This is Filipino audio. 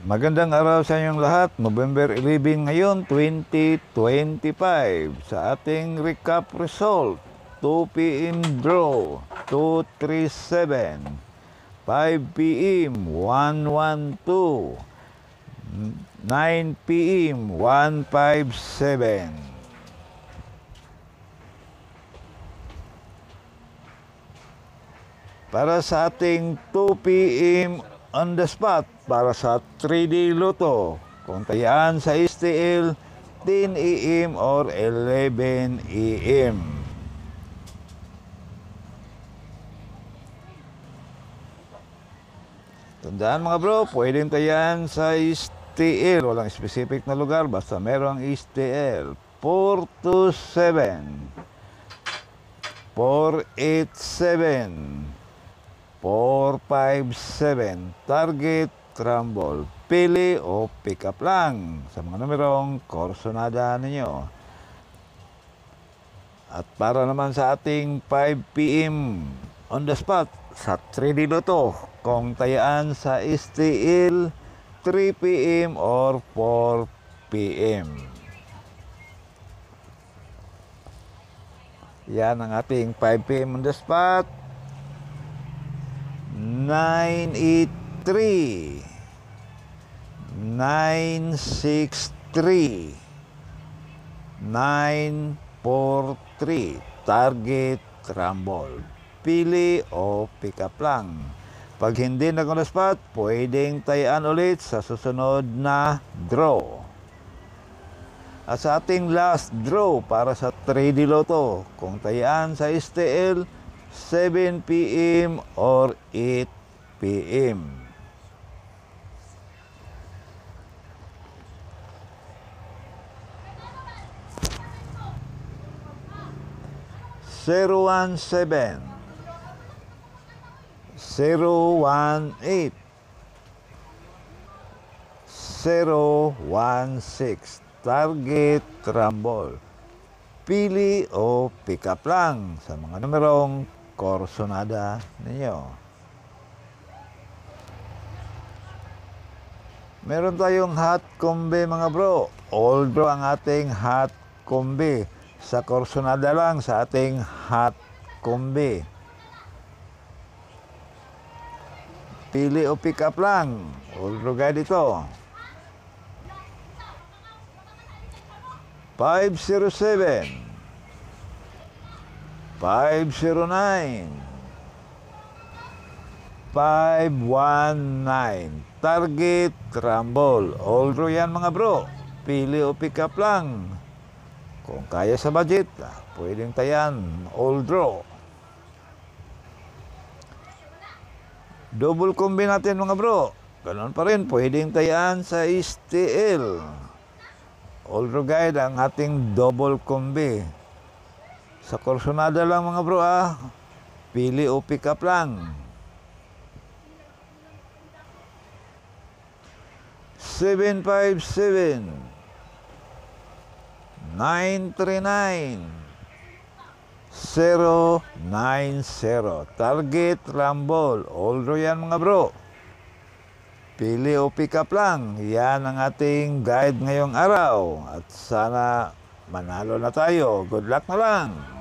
Magandang araw sa inyong lahat. November 11 ngayon, 2025. Sa ating recap result, 2 p.m. draw, 237. 5 p.m. 112. 9 p.m. 157. Para sa ating 2 p.m. on the spot, para sa 3D Lotto, kung tayaan sa STL, 10 a.m. or 11 a.m. Tandaan mga bro, pwedeng tayaan sa STL, walang specific na lugar, basta merong STL. 427, 487, 457, target, rumble, pili o pick up lang sa mga numerong korsonada ninyo. At para naman sa ating 5 p.m. on the spot sa 3D Lotto, kung tayaan sa STL, 3 p.m. or 4 p.m. Yan ang ating 5 p.m. on the spot. 983, 963, 943, target, rumble, pili o pick up lang. Pag hindi na on the spot, pwedeng tayaan ulit sa susunod na draw. At sa ating last draw para sa 3D Lotto, kung tayaan sa STL, 7 p.m. or 8 p.m. Zero 17, 018, 016, target, rumble, pili o pick up lang sa mga numerong korsonada ninyo. Meron tayong hot combi mga bro. All draw ang ating hot combi. Sa korsonada lang sa ating hot combi. Pili o pick up lang. All draw guide ito. 507, 509, 519, target, rumble. All draw yan mga bro. Pili o pick up lang. Kung kaya sa budget, pwedeng tayan, all draw. Double combi natin mga bro. Ganon pa rin, pwedeng tayan sa STL. All draw guide ang ating double combi. Sa korsonada lang mga bro pili o pick up lang. 757, 939, 090, target, rumble. All draw yan mga bro. Pili o pick up lang. Yan ang ating guide ngayong araw. At sana manalo na tayo. Good luck na lang.